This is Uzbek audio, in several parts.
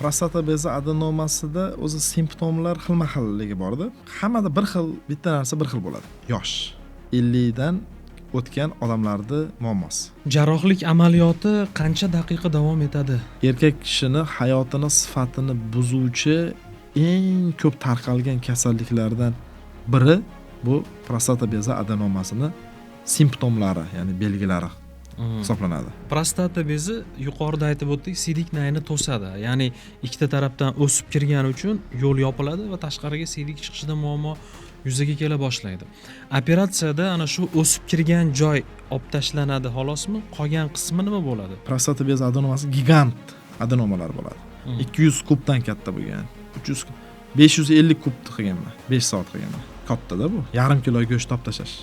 Prostata bezi adenomasida o'zi simptomlar xilma-xilligi borda. Hammada bir xil, bitta narsa bir xil bo'ladi. Yosh. 50 dan o'tgan odamlarning muammosi. Jarrohlik amaliyoti qancha daqiqa davom etadi? Erkak kishini hayotini sifatini buzuvchi eng ko'p tarqalgan kasalliklardan biri bu prostata bezi adenomasini simptomlari, ya'ni belgilari hisoblanadi. Prostata bezi yuqorida aytib o'tdik, siydik nayni to'sadi. Ya'ni ikkita tarafdan o'sib kirgani uchun yo'l yopiladi va tashqariga siydik chiqishida muammo yuzaga kela boshlaydi. Operatsiyada ana shu o'sib kirgan joy olib tashlanadi xolosmi? Qolgan qismi nima bo'ladi? Prostata bezi adenomasi gigant adenomalar bo'ladi. 200 kubdan katta bo'lgan. 300 550 kub qilganman. 5 soat qilganman. Kattada bu. Yarim kilo go'sht olib tashlash.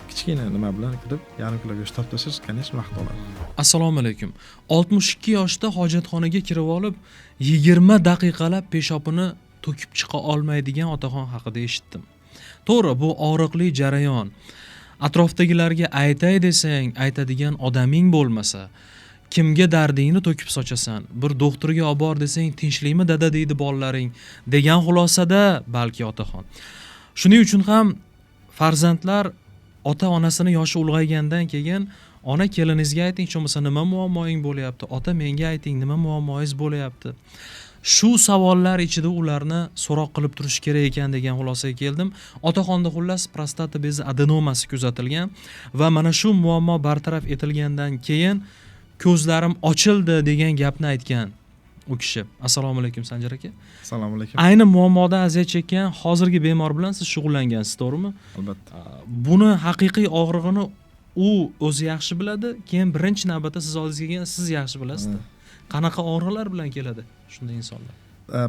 Kichkina nima bilan kirib, yarim kilo go'sht olib tashlash qancha vaqt oladi? Assalomu alaykum. 62 yoshda hojatxonaga kirib olib, 20 daqiqalab peshobini to'kib chiqa olmaydigan otaxon haqida eshitdim. To'g'ri, bu og'riqli jarayon. Atrofdagilarga aytay desang, aytadigan odaming bo'lmasa, kimga dardingni to'kib sochasan? Bir doktorga olib bor desang, tinchlikmi dada deydi bolalaring degan xulosada balki otaxon. Shuning uchun ham farzandlar ota-onasini yoshi ulg'aygandan keyin ona keliningizga ayting-chi, bo'lmasa nima muammoing bo'lyapti? Ota menga ayting, nima muammoingiz bo'lyapti? Shu savollar ichida ularni so'roq qilib turish kerak ekan degan xulosaga keldim. Otaxonda xullas prostata bezi adenomasi kuzatilgan va mana shu muammo bartaraf etilgandan keyin ko'zlarim ochildi degan gapni aytgan u kishi. Assalomu alaykum Sanjar aka. Assalomu alaykum. Ayni muammodan aziyat chekkan hozirgi bemor bilan siz shug'ullangansiz, to'g'rimi? Albatta. Buni haqiqiy og'rig'ini u o'zi yaxshi biladi, keyin birinchi navbatda siz oldingizga kelgan siz yaxshi bilasiz. Qanaqa og'riqlar bilan keladi shunday insonlar?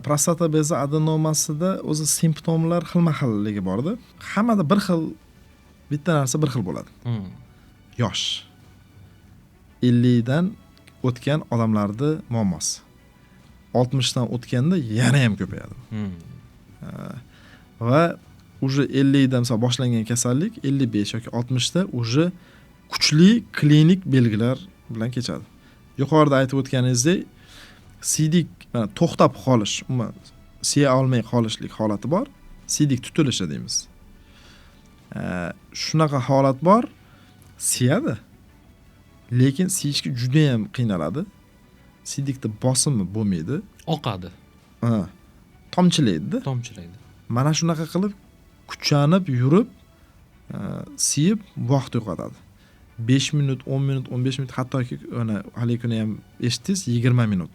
Prostata bezi adenomasida o'zi simptomlar xilma-xilligi borda. Hammada bir xil, bitta narsa bir xil bo'ladi. Yosh. 50 dan o'tgan odamlarning muammosi. 60 dan o'tganda yana ham ko'payadi. Va уже 50 dan mesela boshlangan kasallik 55 yoki 60 da уже kuchli klinik belgilar bilan kechadi. Yuqorida aytib o'tganingizdek, siydik to'xtab qolish, umuman siya olmay qolishlik holati bor. Siydik tutilishi deymiz. Shunaqa holat bor. Siyadi. Lekin siyishga juda ham qiynaladi. Siydikda bosimi bo'lmaydi. Oqadi. Tomchilaydi. Tomchilaydi. Mana shunaqa qilib kuchanib yurib, siyib vaqt yo'qotadi. 5 minut, 10 minut, 15 minut, hattoki ana hali kuni ham eshitdingiz 20 minut.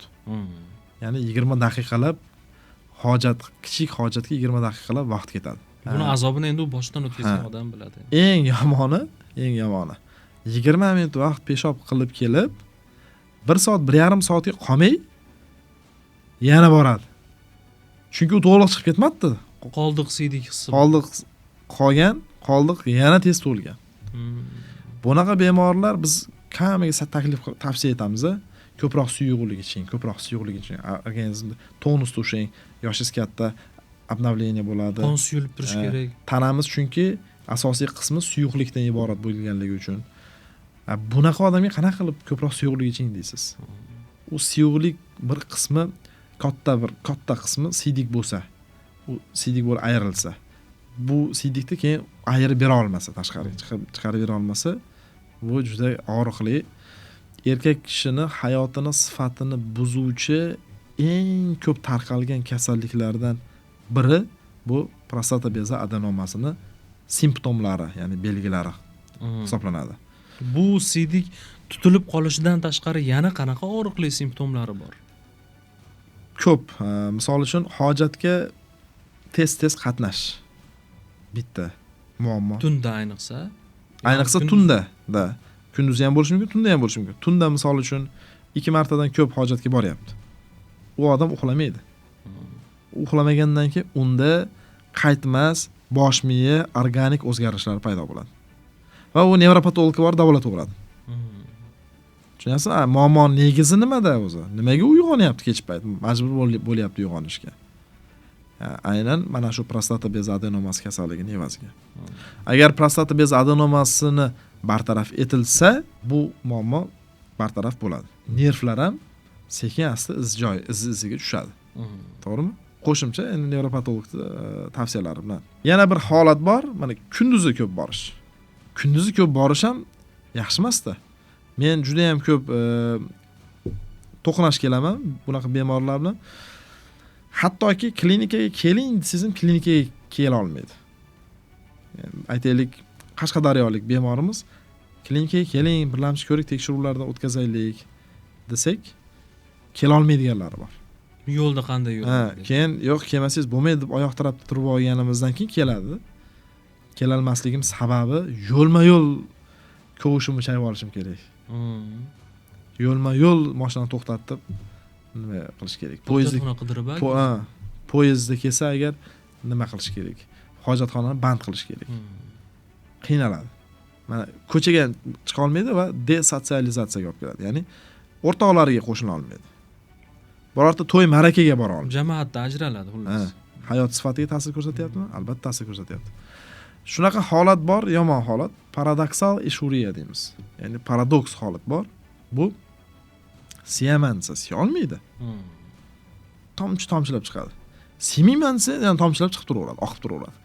Ya'ni 20 daqiqalab kichik hojatga 20 daqiqalab vaqt ketadi. Buni azobini endi u boshdan o'tkazgan odam biladi. Eng yomoni 20 minut vaqt peshob qilib kelib, 1 soat, 1,5 soatga qolmay yana boradi. Chunki u to'liq chiqib ketmadi. Qoldiq siydik hissi. Qoldiq yana tez to'lgan. Bunaqa bemorlar biz kamiga tavsiya etamiz. Ko'proq suyuqlik iching, organizmda tonus to'shang, yoshingiz katta, obnovleniya bo'ladi. Qon suyulib turishi kerak. Tanamiz chunki asosiy qismi suyuqlikdan iborat bo'lganligi uchun. Bunaqa odamga qanaqa qilib ko'proq suyuqlik iching deysiz? U suyuqlik bir qismi katta qismi siydik bo'lsa, u siydik bo'lib ayrilsa, bu siydikni keyin ayirib bera olmasa, tashqariga chiqarib bera olmasa, bu juda og'riqli. Erkak kishini hayotini sifatini buzuvchi eng ko'p tarqalgan kasalliklardan biri bu prostata bezi adenomasining simptomlari, ya'ni belgilari hisoblanadi. Bu siydik tutilib qolishidan tashqari yana qanaqa og'riqli simptomlari bor? Ko'p. Misol uchun hojatga tez qatnash. Bitta muammo. Tunda ayniqsa tunda. Kunduzi ham bo'lishi mumkin, tunda ham bo'lishi mumkin. Tunda misol uchun 2 martadan ko'p hojatga boryapti. U odam uxlamaydi. Uxlamagandan keyin unda qaytmas bosh miya organik o'zgarishlar paydo bo'ladi. Va u nevropatologga borib davolaveradi. Tushunasizmi? Muammo negizi nimada o'zi? Nimaga uyg'onyapti kech payt? Majbur bo'lyapti uyg'onishga. Aynan mana shu prostata bezi adenomasi kasalligining evaziga. Agar prostata bezi adenomasini bartaraf etilsa, bu muammo bartaraf bo'ladi. Nervlar ham sekin-asta iziga tushadi. To'g'rimi? Qo'shimcha endi nevropatologning tavsiyalari bilan. Yana bir holat bor, mana kunduzi ko'p borish. Kunduzi ko'p borish ham yaxshi emas-da. Men juda ham ko'p to'qnash kelaman bunaqa bemorlar bilan. Hattoki klinikaga keling desam, klinikaga kela olmaydi. Yani aytaylik, Qashqadaryolik bemorimiz klinikaga keling, birlamchi ko'rik tekshiruvlardan o'tkazaylik desak, kela olmaydiganlar bor. Yo'lda qanday yo'l? Keyin yo'q, kelmasangiz bo'lmaydi deb oyoq tarafda turib olganimizdan keyin keladi. Kela olmasligim sababi yo'lma-yo'l kovushimni chayib olishim kerak. Yo'lma-yo'l mashinani to'xtatib nima qilish kerak? Poyezdni qidirib, poyezdda kelsa agar nima qilish kerak? Hojatxonani band qilish kerak. Qiynaladi. Mana ko'chaga chiqa olmaydi va desotsializatsiyaga olib keladi. Ya'ni o'rtoqlariga qo'shila olmaydi. Birorta to'y marakaga bora olmaydi. Jamoatda ajraladi xullas. Hayot sifatiga ta'sir ko'rsatyaptimi? Albatta ta'sir ko'rsatyapti. Shunaqa holat bor, yomon holat, paradoksal ishuriya deymiz. Ya'ni paradoks holat bor. Bu siyamansa siya olmaydi. Tomchilab chiqadi. Siymaymansa ham tomchilab chiqib turaveradi, oqib turaveradi.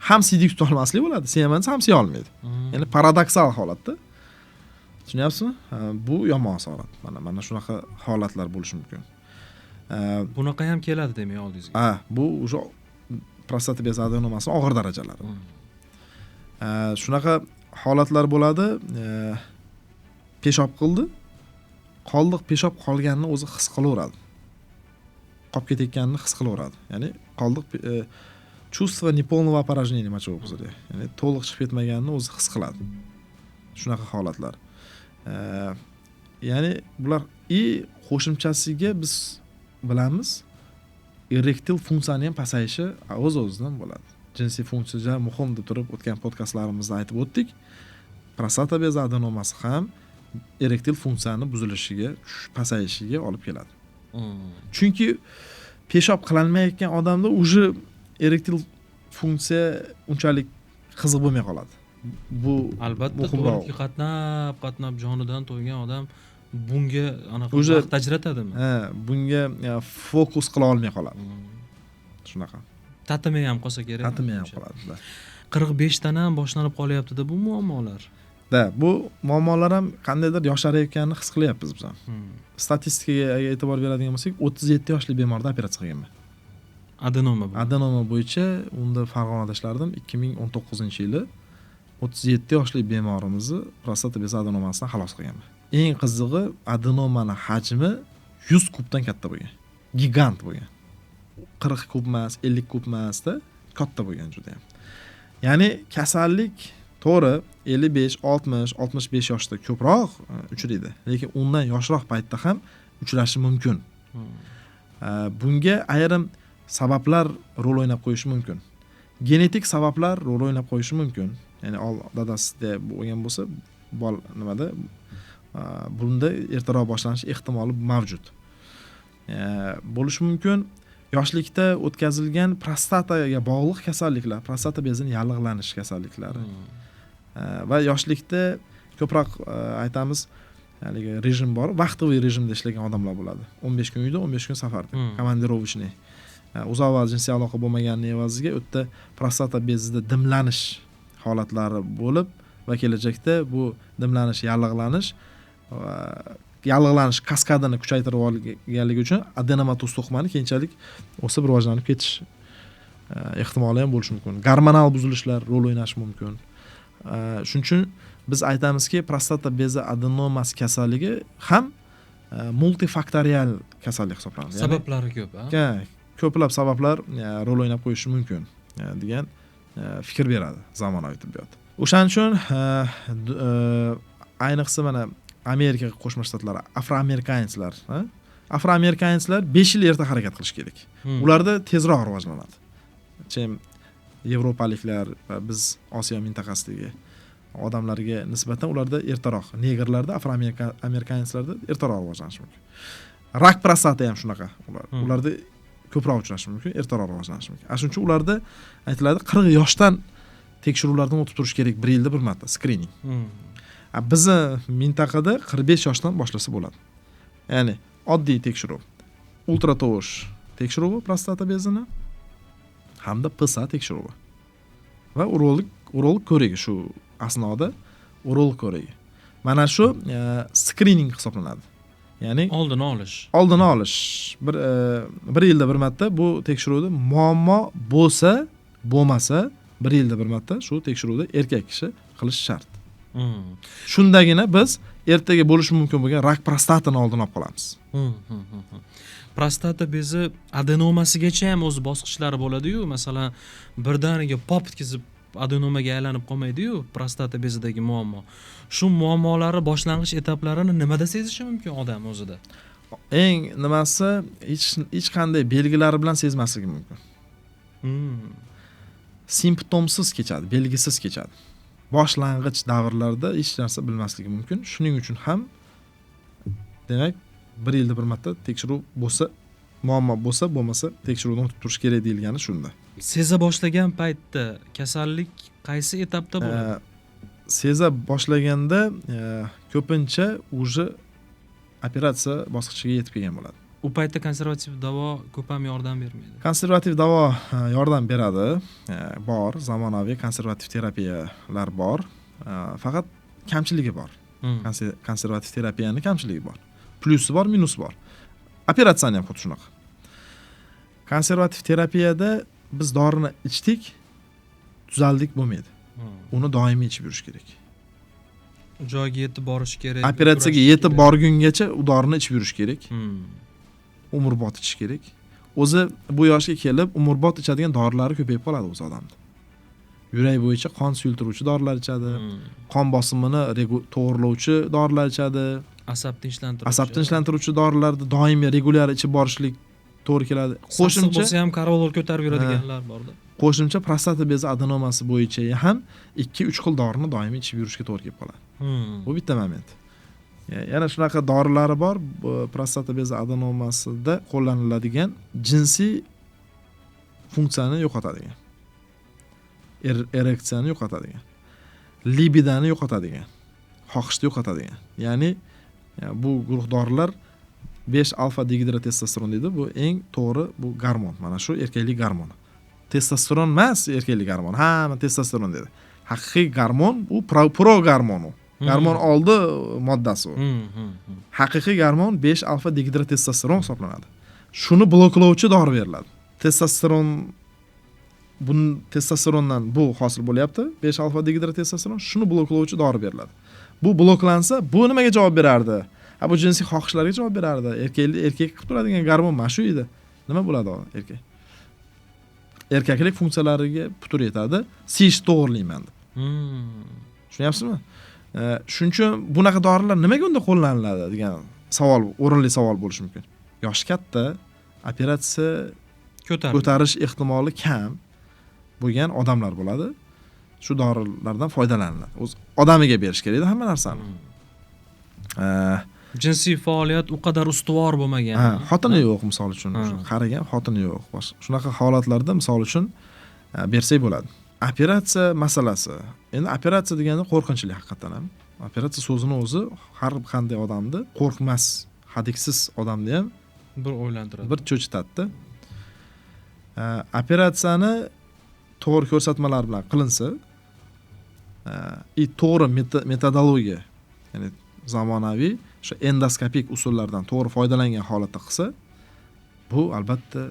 Ham siydik tuta olmaslik bo'ladi, siyamansa ham siya olmaydi. Ya'ni paradoksal holatda. Tushunyapsizmi? Bu yomon holat. Mana shunaqa holatlar bo'lishi mumkin. Bunaqa ham keladi demak oldingizga. Bu o'sha prostata bezi adenomasining og'ir darajalari. Shunaqa holatlar bo'ladi. Peshob qildi. Qoldiq peshob qolganini o'zi his qilaveradi. Qolib ketayotganini his qilaveradi. Ya'ni qoldiq чувство неполного опорожнения мочевого пузыря. Ya'ni to'liq chiqib ketmaganini o'zi his qiladi. Shunaqa holatlar. Ya'ni bular qo'shimchasiga biz bilamiz, erektil funksiyani ham pasayishi o'z-o'zidan bo'ladi. Jinsiy funksiya muhim deb turib o'tgan podkastlarimizda aytib o'tdik. Prostata bezi adenomasi ham erektil funksiyani buzilishiga, pasayishiga olib keladi. Chunki peshob qilinmayotgan odamda уже erektil funksiya unchalik qiziq bo'lmay qoladi. Bu albatta to'g'ri, qatnab jonidan to'ygan odam bunga anaqa vaqt ajratadimi? Bunga fokus qila olmay qoladi. Shunaqa. Tatimay ham qolsa kerak. Tatimay ham qoladi. 45 dan ham boshlanib qolyapti-da bu muammolar. Bu muammolar ham qandaydir yosharayotganini his qilyapmiz biz ham. Statistikaga e'tibor beradigan bo'lsak, 37 yoshli bemorda operatsiya qilganman. Adenoma bo'yicha unda Farg'onada ishlardim 2019-yili 37 yoshli bemorimizni prostata bezi adenomasidan xalos qilganman. Eng qizig'i, adenomani hajmi 100 kubdan katta bo'lgan. Gigant bo'lgan. 40 kub emas, 50 kub emasda katta bo'lgan juda ham. Ya'ni kasallik to'g'ri 55, 60, 65 yoshda ko'proq uchraydi, lekin undan yoshroq paytda ham uchrashi mumkin. Bunga ayrim sabablar rol o'ynab qo'yishi mumkin. Genetik sabablar rol o'ynab qo'yishi mumkin. Ya'ni dadasida bo'lgan bo'lsa, nimada bunda ertaroq boshlanish ehtimoli mavjud. Bo'lishi mumkin. Yoshlikda o'tkazilgan prostataga bog'liq kasalliklar, prostata bezining yallig'lanish kasalliklari. Va yoshlikda ko'proq aytamiz, haligi rejim bor, vaqtli rejimda ishlagan odamlar bo'ladi. 15 kun uyda, 15 kun safarda, komandirovочный. Uzoq vaqt jinsiy aloqa bo'lmaganining evaziga u yerda prostata bezida dimlanish holatlari bo'lib va kelajakda bu dimlanish, yallig'lanish kaskadini kuchaytirib olganligi uchun adenomatoz to'qimani keyinchalik o'sib rivojlanib ketish ehtimoli ham bo'lishi mumkin. Gormonal buzilishlar rol o'ynashi mumkin. Shuning uchun biz aytamizki, prostata bezi adenomasi kasalligi ham multifaktorial kasallik hisoblanadi. Sabablari ko'p, ko'plab sabablar rol o'ynab qo'yishi mumkin degan fikr beradi zamonaviy tibbiyot. O'shaning uchun ayniqsa mana Amerika Qo'shma Shtatlari, afroamerikanslar 5 yil erta harakat qilish kerak. Ularda tezroq rivojlanadi. Chem yevropaliklar va biz Osiyo mintaqasidagi odamlarga nisbatan ularda ertaroq, negerlarda, afroamerikanslarda ertaroq rivojlanishi mumkin. Rak prostata ham shunaqa. Ularda ko'proq uchrashi mumkin, ertaroq rivojlanishi mumkin. Shuning uchun ularda aytiladi 40 yoshdan tekshiruvlardan o'tib turish kerak, 1 yilda bir marta skrining. Bizni mintaqada 45 yoshdan boshlasa bo'ladi. Ya'ni oddiy tekshiruv, ultratovush tekshiruvi prostata bezini hamda PSA tekshiruvi va urolog ko'rigi shu asnoda urolog ko'rigi. Mana shu screening hisoblanadi. Ya'ni oldini olish. Bir yilda bir marta bu tekshiruvda muammo bo'lsa, bo'lmasa, bir yilda bir marta shu tekshiruvda erkak kishi qilish shart. Shundagina biz ertaga bo'lishi mumkin bo'lgan rak prostatani oldini olib qolamiz. Prostata bezi adenomasigacha ham o'z bosqichlari bo'ladi-yu, masalan, birdaniga pop etkizib adenomaga aylanib qolmaydi-yu, prostata bezidagi muammo. Shu muammolari boshlang'ich etaplarini nimada sezishi mumkin odam o'zida? Eng nimasi hech qanday belgilari bilan sezmasligi mumkin. Simptomsiz kechadi, belgisiz kechadi. Boshlang'ich davrlarda hech narsa bilmasligi mumkin. Shuning uchun ham demak, bir yilda bir marta tekshiruv bo'lsa, muammo bo'lsa, bo'lmasa tekshiruvdan o'tib turish kerak deyilgani shunda. Seza boshlagan paytda kasallik qaysi etapda bo'ladi? Seza boshlaganda ko'pincha уже operatsiya bosqichiga yetib kelgan bo'ladi. U paytda konservativ davo ko'p ham yordam bermaydi. Konservativ davo yordam beradi. Bor, zamonaviy konservativ terapiyalar bor. Faqat kamchiligi bor. Konservativ terapiyaning kamchiligi bor. Plusi bor, minusi bor. Operatsiyani ham xuddi shunaqa. Konservativ terapiyada biz dorini ichdik, tuzaldik bo'lmaydi. Uni doimiy ichib yurish kerak. Joyiga yetib borish kerak. Operatsiyaga yetib borgungacha u dorini ichib yurish kerak. Umrbod ichish kerak. O'zi bu yoshga kelib umrbod ichadigan dorilar ko'payib qoladi o'z odamda. Yurak bo'yicha qon suyultiruvchi dorilar ichadi, qon bosimini to'g'rilovchi dorilar ichadi, asab tinchlantiruvchi dorilarni doimiy regular ichib borishlik to'g'ri keladi. Qo'shimcha bo'lsa ham karbolor ko'tarib yuradiganlar borda. Qo'shimcha prostata bezi adenomasi bo'yicha ham 2-3 xil dorini doimiy ichib yurishga to'g'ri kelib qoladi. Bu bitta moment. Yana shunaqa dorilari bor, prostata bezi adenomasida qo'llaniladigan jinsiy funksiyani yo'qotadigan. Ereksiyani yo'qotadigan. Libidani yo'qotadigan. Xohishni yo'qotadigan. Ya'ni bu guruh dorilar 5 alfa dehidrotestosteron deydi. Bu eng to'g'ri bu gormon. Mana shu erkaklik gormoni. Testosteron emas, erkaklik gormoni. Hamma testosteron dedi. Haqiqiy gormon u progormon. Gormon oldi moddasi u. Haqiqiy gormon 5 alfa dehidrotestosteron hisoblanadi. Shuni bloklovchi dori beriladi. Testosterondan bu hosil bo'lyapti. 5 alfa dehidrotestosteron shuni bloklovchi dori beriladi. Bu bloklansa, bu nimaga javob berardi? Bu jinsiy xohishlarga javob berardi. Erkak qilib turadigan gormon mana shu edi. Nima bo'ladi erkak? Erkaklik funksiyalariga putur yetadi. Siz to'g'rilayman deb. Tushunyapsizmi? Shuning uchun bunaqa dorilar nimaga unda qo'llaniladi degan savol, o'rinli savol bo'lishi mumkin. Yoshi katta, operatsiya ko'tarish ehtimoli kam bo'lgan odamlar bo'ladi. Shu dorilardan foydalaniladi. O'z odamiga berish kerak edi hamma narsani. Jinsiy faoliyat u qadar ustuvor bo'lmagan. Xotini yo'q misol uchun, qarigan xotini yo'q. Shunaqa holatlarda misol uchun bersak bo'ladi. Operatsiya masalasi. Endi operatsiya deganda qo'rqinchli haqiqatan ham. Operatsiya so'zini o'zi har qanday odamni qo'rqmas, hadiksiz odamni ham bir o'ylantiradi. Bir cho'chitadi. Operatsiyani to'g'ri ko'rsatmalar bilan qilinsa, to'g'ri metodologiya, ya'ni zamonaviy shu endoskopik usullardan to'g'ri foydalangan holatda qilsa, bu albatta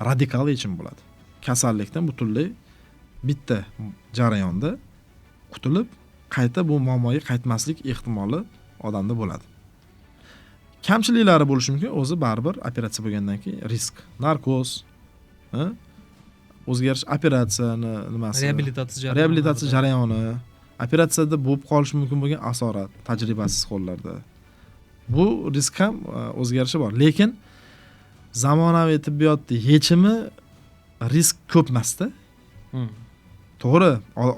radikal yechim bo'ladi. Kasallikdan butunlay bitta jarayonda qutulib, qayta bu muammoga qaytmaslik ehtimoli odamda bo'ladi. Kamchiliklari bo'lishi mumkin, o'zi baribir operatsiya bo'lgandan keyin risk, narkoz, o'zgarish operatsiyani nimasi, reabilitatsiya jarayoni, operatsiyada bo'lib qolishi mumkin bo'lgan asorat, tajribasiz hollarda. Bu risk ham o'zgarishi bor, lekin zamonaviy tibbiyotning yechimi risk ko'p emasda. To'g'ri,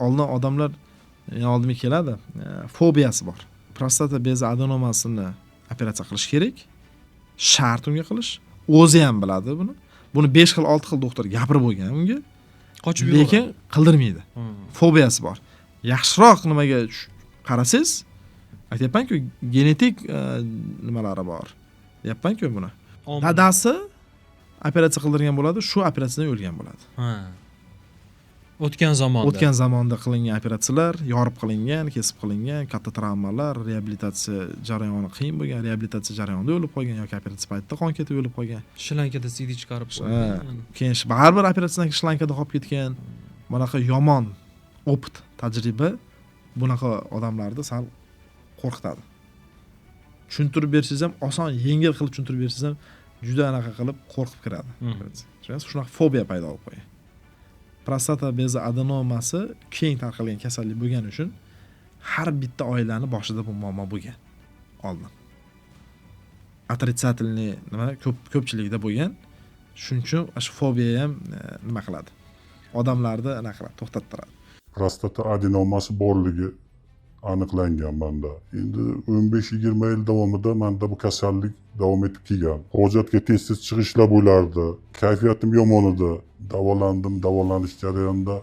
oldin odamlar oldimga keladi, fobiyasi bor. Prostata bezi adenomasini operatsiya qilish kerak. Shart unga qilish. O'zi ham biladi buni. Buni 5 xil, 6 xil doktor gapirib bo'lgan unga. Qochib yuradi. Lekin qildirmaydi. Fobiyasi bor. Yaxshiroq nimaga qarasangiz, aytayapman-ku, genetik nimalari bor. Deyapman-ku buni. Dadasi operatsiya qildirgan bo'ladi, shu operatsiyadan o'lgan bo'ladi. Ha. O'tgan zamonda qilingan operatsiyalar, yorib qilingan, kesib qilingan, katta travmalar, reabilitatsiya jarayoni qiyin bo'lgan, reabilitatsiya jarayonida o'lib qolgan yoki operatsiya paytida qon ketib o'lib qolgan. Shlankada CD chiqarib qo'ygan. Keyin baribir operatsiyadan keyin shlankada qolib ketgan. Bunaqa yomon opit, tajriba bunaqa odamlarni sal qo'rqitadi. Tushuntirib bersangiz ham oson, yengil qilib tushuntirib bersangiz ham juda anaqa qilib qo'rqib kiradi. Shunaqa fobiya paydo bo'lib qo'yadi. Prostata bezi adenomasi keng tarqalgan kasallik bo'lgani uchun har bitta oilani boshida bu muammo bo'lgan oldin. Отрицательный nima ko'pchilikda bo'lgan. Shuning uchun shu fobiya ham nima qiladi? Odamlarni anaqa qiladi, to'xtattiradi. Prostata adenomasi borligi aniqlangan menda. Endi 15-20 yil davomida menda bu kasallik davom etib kelgan. Hojatga tez-tez chiqishlar bo'lardi. Kayfiyatim yomon edi. Davolandim, davolanish jarayonida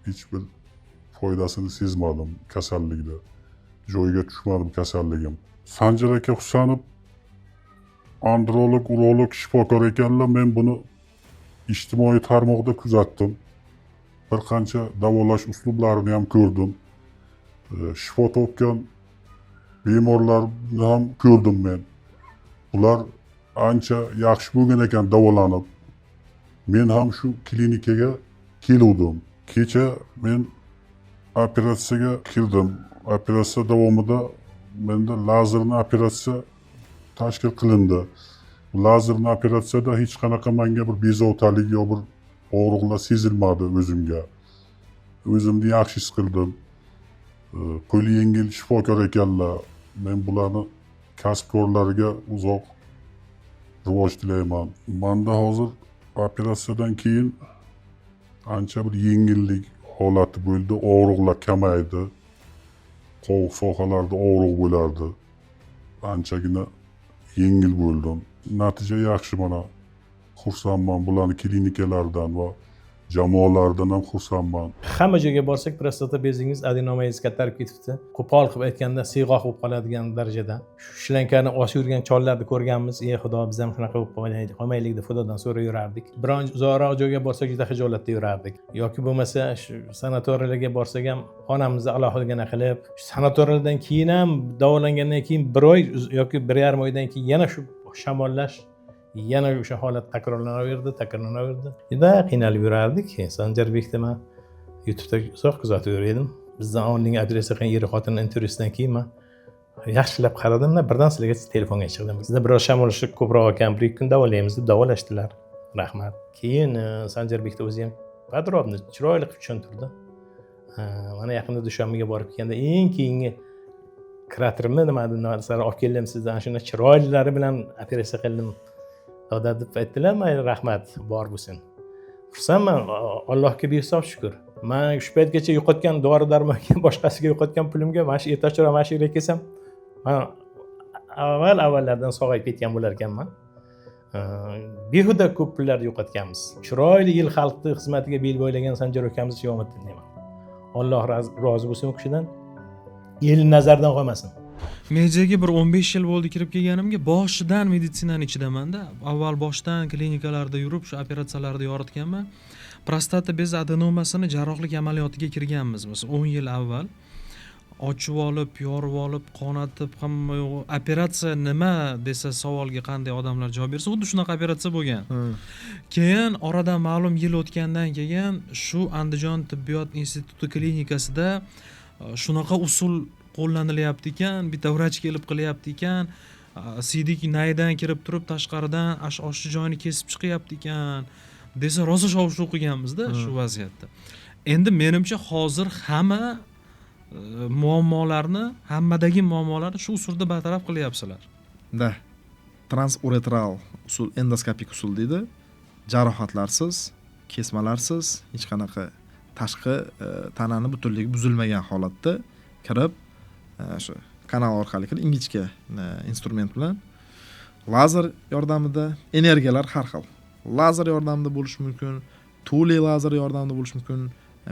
hech bir foydasini sezmadim kasallikda. Joyiga tushmadi kasalligim. Sanjar aka Husanov androlog, urolog shifokor ekanlar. Men buni ijtimoiy tarmoqda kuzatdim. Bir qancha davolash uslublarini ham ko'rdim. Shifo topgan bemorlarni ham ko'rdim men. Ular ancha yaxshi bo'lgan ekan davolanib. Men ham shu klinikaga keldim. Kecha men operatsiyaga kirdim. Operatsiya davomida menda lazerli operatsiya tashkil qilindi. Lazerli operatsiyada hech qanaqa menga bir bezovtalik yo bir og'riqlar sezilmadi o'zimga. O'zimni yaxshi his qildim. Qo'li yengil shifokor ekanlar. Men bularni kasbkorlariga uzoq rivoj tilayman. Menda hozir operatsiyadan keyin ancha bir yengillik holati bo'ldi, og'riqlar kamaydi. Qovoq sohalarida og'riq bo'lardi. Anchagina yengil bo'ldim. Natija yaxshi mana. Xursandman bularni klinikalardan va jamoalardan ham xursandman. Hamma joyga borsak prostata bezingiz, adenomangiz kattarib ketibdi. Qo'pol qilib aytganda siyg'oq bo'lib qoladigan darajada. Shlankani osib yurgan chollarni ko'rganmiz. Ey Xudo, biz ham shunaqa bo'lib qolmaylik deb Xudodan so'rab yurardik. Biron uzoqroq joyga borsak juda xijolatda yurardik. Yoki bo'lmasa shu sanatoriyalarga borsak ham onamizni alohiligina qilib, sanatoriyadan keyin ham davolangandan keyin 1 oy yoki 1,5 oydan keyin yana shu shamollash, yana o'sha holat takrorlanaverdi. Juda qiynalib yurardik. Sanjarbekda men YouTube'da uzoq kuzatib yurardim. Bizdan oldingi operatsiya qilgan er xotinning intervyusidan keyin men yaxshilab qaradimda, birdan sizlarga telefonga chiqdim. Sizda biroz shamollashib ko'proq ekan, 1 kun davolaymiz deb davolashdilar. Rahmat. Keyin Sanjarbekda o'zi ham podrobni, chiroyli qilib tushuntirdi. Mana yaqinda Dushanbaga borib kelganda eng keyingi kraterimni nimadan olib keldim sizdan, shuna chiroylilari bilan operatsiya qildim. Xudo deb aytdilar, mayli rahmat, bor bo'lsin. Xursandman, Allohga behisob shukr. Men shu paytgacha yo'qotgan dori-darmonga, boshqasiga yo'qotgan pulimga mana shu ertachora mana shu yerga kelsam, men avvallardan sog'ayib ketgan bo'lar ekanman. Behuda ko'p pullar yo'qotganmiz. Chiroyli yil xalqni xizmatiga bel bo'ylagan Sanjar akamiz omadli tilayman. Alloh rozi bo'lsin u kishidan. El nazardan qolmasin. Mediaga bir 15 yil bo'ldi kirib kelganimga, boshidan meditsinaning ichidamanda. Avval boshdan klinikalarda yurib, shu operatsiyalarda yoritganman. Prostata bezi adenomasini jarrohlik amaliyotiga kirganmiz. Mesela 10 yil avval ochib olib, yorib olib, qonatib, hamma operatsiya nima desa savolga qanday odamlar javob bersa, xuddi shunaqa operatsiya bo'lgan. Keyin oradan ma'lum yil o'tgandan keyin shu Andijon tibbiyot instituti klinikasida shunaqa usul qo'llanilyapti ekan, bitta vrach kelib qilyapti ekan, sidik naydan kirib turib tashqaridan oshchi joyini kesib chiqyapti ekan desa rosa shov-shuv qilganmizda shu vaziyatda. Endi menimcha hozir hamma hammadagi muammolarni shu usulda bartaraf qilyapsizlar. Da. Transuretral usul, endoskopik usul deydi. Jarohatlarsiz, kesmalarsiz, hech qanaqa tashqi tanani butunligi buzilmagan holatda kirib shu kanal orqali ingichka instrument bilan lazer yordamida energiyalar har xil. Lazer yordamida bo'lishi mumkin, tuli lazer yordamida bo'lishi mumkin,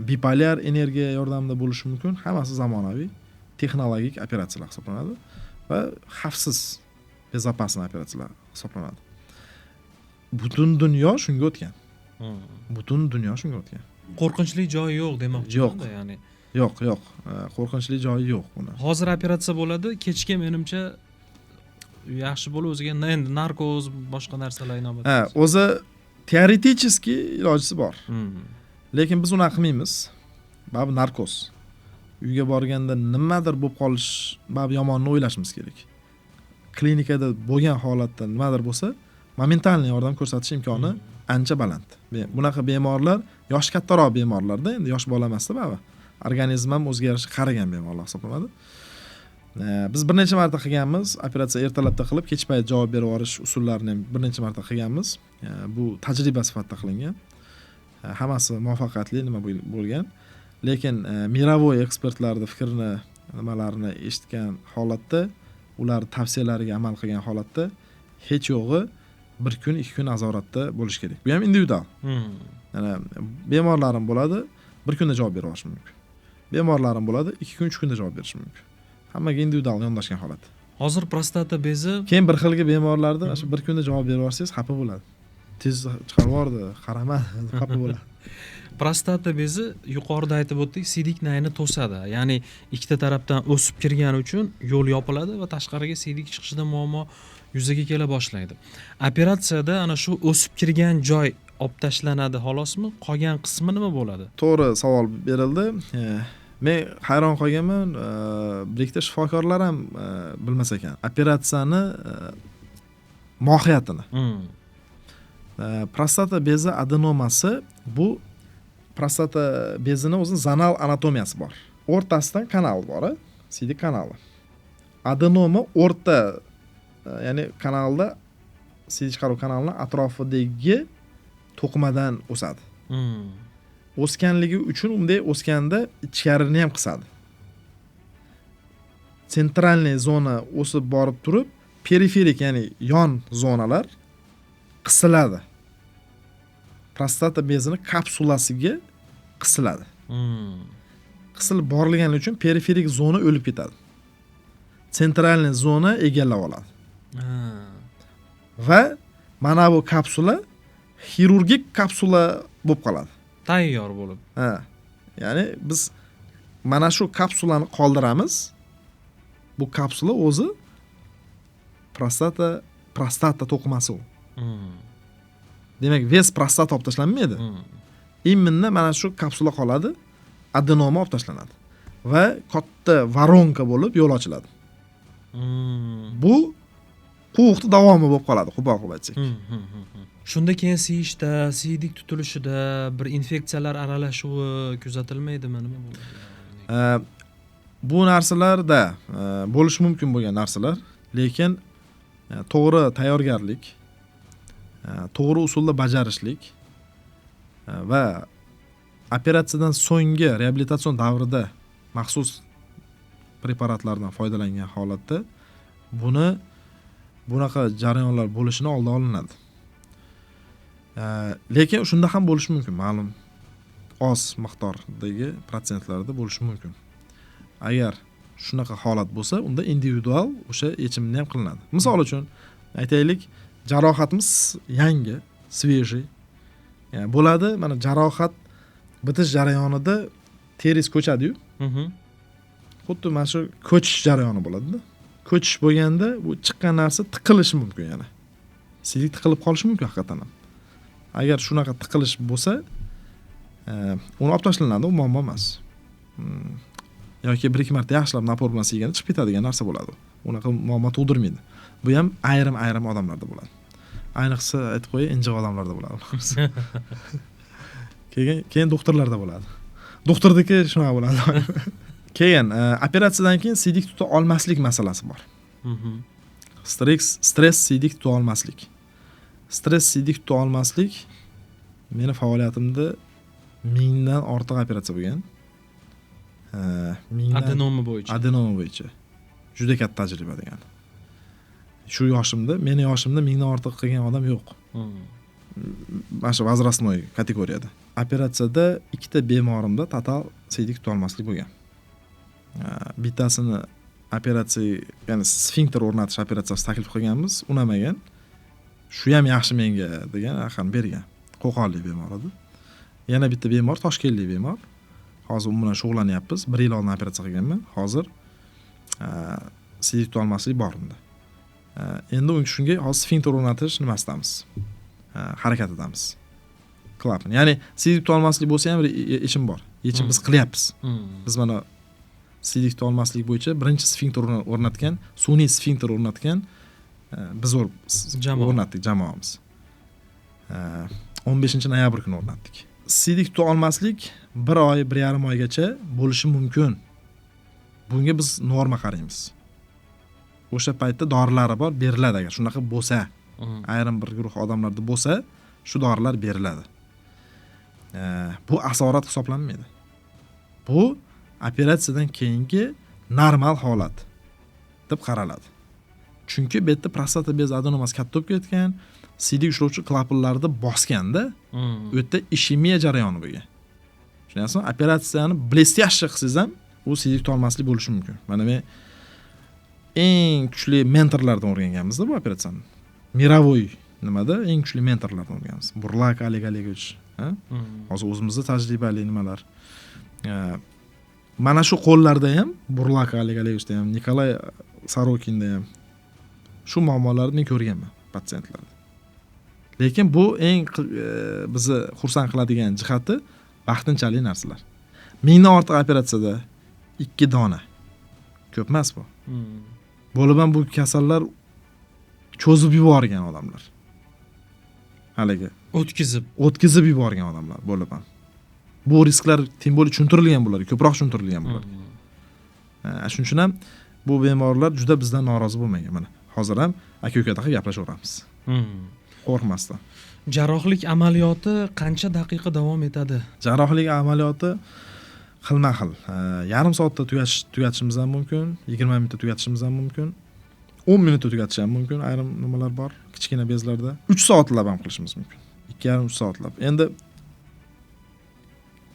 bipolyar energiya yordamida bo'lishi mumkin. Hammasi zamonaviy texnologik operatsiyalar hisoblanadi. va xavfsiz, безопасный operatsiyalar hisoblanadi. butun dunyo shunga o'tgan. Hmm. Butun dunyo shunga o'tgan. Qo'rqinchli joyi yo'q demoqchi. Yo'q. Ya'ni Yo'q, qo'rqinchli joyi yo'q buni. hozir operatsiya bo'ladi, kechga menimcha yaxshi bo'lib o'ziga endi narkoz boshqa narsalar inobat. O'zi teoretически ilojisi bor. Hmm. Lekin biz unaqa qilmaymiz. Babi narkoz. Uyga borganda nimadir bo'lib qolish, babi yomonni o'ylashimiz kerak. Klinikada bo'lgan holatda nimadir bo'lsa, momentalniy yordam ko'rsatish imkoni ancha baland. Bunaqa bemorlar yosh kattaroq bemorlarda, endi yosh bola emasda babi. Organizm ham o'zgarishi qaragan bemorlar hisoblanadi. Biz bir necha marta qilganmiz, operatsiya ertalabda qilib, kech payt javob berib yuborish usullarini ham bir necha marta qilganmiz. Bu tajriba sifatida qilingan. Hammasi muvaffaqiyatli nima bo'lgan. Lekin mировой ekspertlarning fikrini, nimalarini eshitgan holatda, ular tavsiyalariga amal qilgan holatda hech yo'g'i 1 kun, 2 kun nazoratda bo'lish kerak. Bu ham individual. Ya'ni bemorlarim bo'ladi, 1 kunda javob bera olish mumkin. Bemorlarim bo'ladi, 2 kun, 3 kunda javob berish mumkin. Hammaga individual yondashgan holat. Hozir prostata bezi Keyin bir xilga bemorlarda shu 1 kunda javob berib olsangiz xafa bo'ladi. Tez chiqarib yubordi, qaramadi, xafa bo'ladi. prostata bezi yuqorida aytib o'tdik, siydik nayni to'sadi. Ya'ni ikkita tarafdan o'sib kirgani uchun yo'l yopiladi va tashqariga siydik chiqishida muammo yuzaga kela boshlaydi. Operatsiyada ana shu o'sib kirgan joy olib tashlanadi xolosmi? Qolgan qismi nima bo'ladi? To'g'ri savol berildi. Men hayron qolganman, bir ikkita shifokorlar ham bilmas ekan. Operatsiyani mohiyatini. Prostata bezi adenomasi bu prostata bezini o'zining zonal anatomiyasi bor. O'rtasidan kanal bor, siydik kanali. Adenoma o'rta, ya'ni kanalda siydik chiqaruv kanalining atrofidagi to'qimadan o'sadi. O'sganligi uchun unday o'sganda ichkarini ham qisadi. Sentralniy zona o'sib borib turib, periferik, ya'ni yon zonalar qisiladi. Prostata bezini kapsulasiga qisiladi. Qisilib borilgani uchun periferik zona o'lib ketadi. Sentralniy zona egallab oladi. Va mana bu kapsula xirurgik kapsula bo'lib qoladi. Tayyor bo'lib. Ya'ni biz mana shu kapsulani qoldiramiz. Bu kapsula o'zi prostata to'qimasi u. Demak, ves prostata olib tashlanmaydi. Imminni mana shu kapsula qoladi, adenoma olib tashlanadi va katta voronka bo'lib yo'l ochiladi. Bu quvuqni davomi bo'lib qoladi, quboq qilib aytsak. Shunda keyin siyishda, siydik tutilishida bir infeksiyalar aralashuvi kuzatilmaydimi, nima bo'ladi? Bu narsalarda bo'lishi mumkin bo'lgan narsalar, lekin to'g'ri tayyorgarlik, to'g'ri usulda bajarishlik va operatsiyadan so'nggi reabilitatsion davrida maxsus preparatlardan foydalangan holatda bunaqa jarayonlar bo'lishini oldi olinadi. Lekin shunda ham bo'lishi mumkin, ma'lum oz miqdordagi protsentlarda bo'lishi mumkin. Agar shunaqa holat bo'lsa, unda individual o'sha yechimni ham qilinadi. Misol uchun aytaylik, jarohatimiz yangi, svejiy. Yani bo'ladi, mana jarohat bitish jarayonida teri ko'chadi-yu. Xuddi mana shu ko'chish jarayoni bo'ladi-da. Ko'chish bo'lganda bu chiqqan narsa tiqilishi mumkin yana. Siydik tiqilib qolishi mumkin haqiqatan ham. Agar shunaqa tiqilish bo'lsa, uni olib tashlanadi, u muammo emas. Yoki 1-2 marta yaxshilab napor bilan siyganda chiqib ketadigan narsa bo'ladi. Unaqa muammo tug'dirmaydi. Bu ham ayrim odamlarda bo'ladi. Ayniqsa aytib qo'yay, injiq odamlarda bo'ladi. Keyin doktorlarda bo'ladi. Doktorniki shunaqa bo'ladi. Keyin operatsiyadan keyin siydik tuta olmaslik masalasi bor. Stress siydik tuta olmaslik. Stress siydik tuta olmaslik meni faoliyatimda 1000 dan ortiq operatsiya bo'lgan. Adenoma bo'yicha. Juda katta tajriba degani. Shu yoshimda, meni yoshimda 1000 dan ortiq qilgan odam yo'q. Mana shu возрастной kategoriyada. Operatsiyada ikkita bemorimda total siydik tuta olmaslik bo'lgan. Bittasini operatsiya, ya'ni sfinkter o'rnatish operatsiyasi taklif qilganmiz, unamagan. shu ham yaxshi menga degan raqam bergan. Qo'qonlik bemor edi. Yana bitta bemor Toshkentlik bemor. Hozir u bilan shug'ullanyapmiz. 1 yil oldin operatsiya qilganman. Hozir siydik tuta olmaslik bor unda. Endi shunga hozir sfinkter o'rnatish nimasidamiz? Harakat etamiz. Klapan. Ya'ni siydik tuta olmaslik bo'lsa ham yechim bor. Yechim biz qilyapmiz. Biz mana siydik tuta olmaslik bo'yicha birinchi sfinkter o'rnatgan, sun'iy sfinkter o'rnatgan biz o'rnatdik jamoamiz. 15-noyabr kuni o'rnatdik. Siydik tuta olmaslik 1 oy, 1,5 oygacha bo'lishi mumkin. Bunga biz norma qaraymiz. O'sha paytda dorilari bor, beriladi agar shunaqa bo'lsa. Ayrim bir guruh odamlarda bo'lsa, shu dorilar beriladi. Bu asorat hisoblanmaydi. Bu operatsiyadan keyingi normal holat deb qaraladi. Chunki bu yerda prostata bez adenomasi katta bo'lib ketgan, siydik ushlovchi klapanlarni bosganda, u yerda ishemiya jarayoni bo'lgan. Tushunasizmi? Operatsiyani blestyashchi qilsangiz ham u siydik tuta olmaslik bo'lishi mumkin. Mana men eng kuchli mentorlardan o'rganganmiz-da bu operatsiyani. Mirovoy nimada eng kuchli mentorlardan o'rganamiz. Burlak Oleg Olegovich, hozir o'zimizda tajribali nimalar. Mana shu qo'llarda ham Burlak Oleg Olegovichda ham, Nikolay Sorokinda ham shu muammolarni men ko'rganman patsientlarda. Lekin bu eng bizni xursand qiladigan jihati vaqtinchalik narsalar. Mingdan ortiq operatsiyada 2 dona. Ko'p emas bu. Bo'lib ham bu kasallar cho'zib yuborgan odamlar. Haligi o'tkizib yuborgan odamlar bo'lib ham. Bu risklar teng bo'lib tushuntirilgan bo'ladi, ko'proq tushuntirilgan bo'ladi. Shuning uchun ham bu bemorlar juda bizdan norozi bo'lmagan. Mana hozir ham aka-uka taqib gaplashaveramiz. Qo'rqmasdan. Jarrohlik amaliyoti qancha daqiqa davom etadi? Jarrohlik amaliyoti xilma-xil. Yarim soatda tugatishimiz ham mumkin, 20 minutda tugatishimiz ham mumkin, 10 minutda tugatish ham mumkin. Ayrim nimalar bor, kichkina bezlarda 3 soatlab ham qilishimiz mumkin. 2,5-3 soatlab. Endi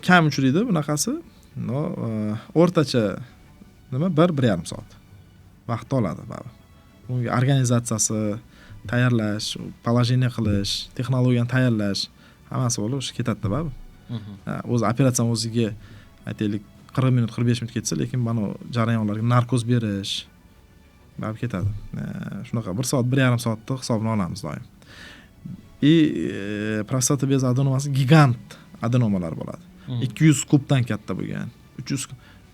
kam uchraydi bunaqasi. O'rtacha nima 1-1,5 soat vaqt oladi baribir. Bunga organizatsiyasi, tayyorlash, положение qilish, texnologiyani tayyorlash, hammasi bo'lib ketadi baribir. O'zi operatsiyaning o'ziga aytaylik 40 minut, 45 minut ketsa, lekin mana jarayonlarga narkoz berish baribir ketadi. Shunaqa 1 soat, 1,5 soatda hisobini olamiz doim. Prostata bez adenomasi gigant adenomalar bo'ladi. 200 kubdan katta bo'lgan.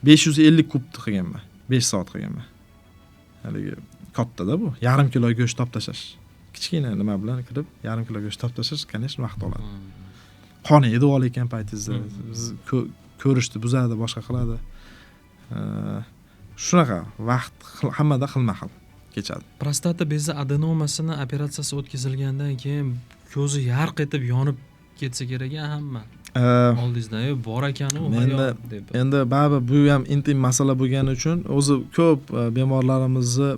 550 kubni qilganman. 5 soat qilganman. Haligi kattada bu. Yarim kilo go'sht topib tashlash. Kichkina nima bilan kirib, yarim kilo go'sht topib tashlash, конечно, vaqt oladi. Qon yedi olayotgan paytingizda ko'rishni buzadi, boshqa qiladi. Shunaqa vaqt hammada xilma-xil kechadi. Prostata bezi adenomasini operatsiyasi o'tkazilgandan keyin ko'zi yarq etib yonib ketsa kerak hamma. Oldingizda bor ekan u deb. Endi baribir bu ham intim masala bo'lgani uchun o'zi ko'p bemorlarimizni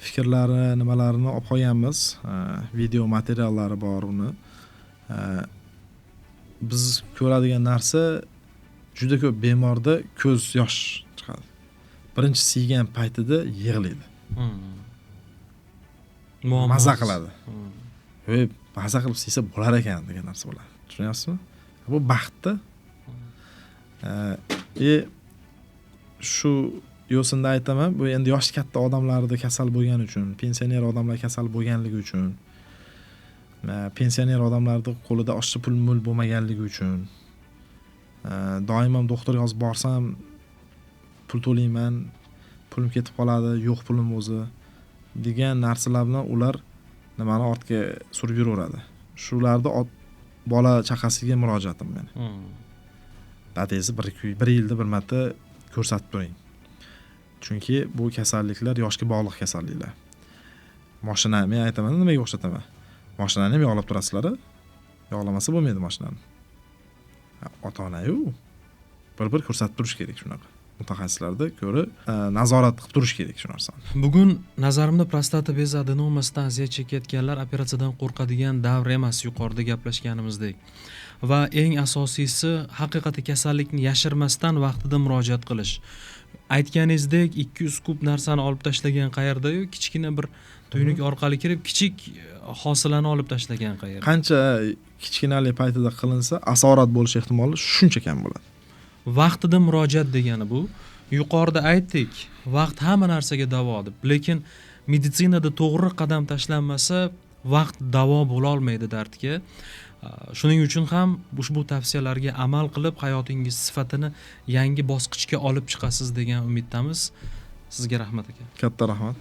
fikrlari, nimalarini olib qo'yganmiz. Video materiallari bor uni. Biz ko'radigan narsa juda ko'p bemorda ko'z yosh chiqadi. Birinchi siygan paytida yig'laydi. Maza qiladi. Maza qilib siysa bo'lar ekan degan narsa bo'ladi. Tushunyapsizmi? Bu baxtda. Shu yo'sinda aytaman, bu endi yoshi katta odamlarda kasal bo'lgani uchun, pensioner odamlar kasal bo'lganligi uchun, pensioner odamlarda qo'lida oshchi pul bo'lmaganligi uchun, doim ham doktorga hozir borsam pul to'layman, pulim ketib qoladi, yo'q pulim o'zi degan narsalar bilan ular nimani ortga surib yuraveradi. Shularda bola chaqasiga murojaatim meni. Dadangizni 1 yilda bir marta ko'rsatib turing. Chunki bu kasalliklar yoshga bog'liq kasalliklar. Mashina men aytaman, nimaga o'xshataman? Mashinani ham yog'lab turasizlar. Yog'lamasa bo'lmaydi mashinani. Ota-ona-yu bir ko'rsatib turish kerak shunaqa. Mutaxassislarda ko'ra nazorat qilib turish kerak shu narsani. Bugun nazarimda prostata bezi adenomasidan aziyat chekayotganlar operatsiyadan qo'rqadigan davr emas, yuqorida gaplashganimizdek. Va eng asosiysi haqiqatda kasallikni yashirmasdan vaqtida murojaat qilish. aytganingizdek 200 kub narsani olib tashlagan qayerda-yu, kichkina bir tuynuk orqali kirib kichik hosilani olib tashlagan qayerda. Qancha kichkinalik paytida qilinsa, asorat bo'lish ehtimoli shuncha kam bo'ladi. Vaqtida murojaat degani bu. Yuqorida aytdik, vaqt hamma narsaga davo deb. Lekin meditsinada to'g'ri qadam tashlanmasa, vaqt davo bo'la olmaydi dardga. Shuning uchun ham ushbu tavsiyalarga amal qilib hayotingiz sifatini yangi bosqichga olib chiqasiz degan umiddamiz. Sizga rahmat aka. Katta rahmat.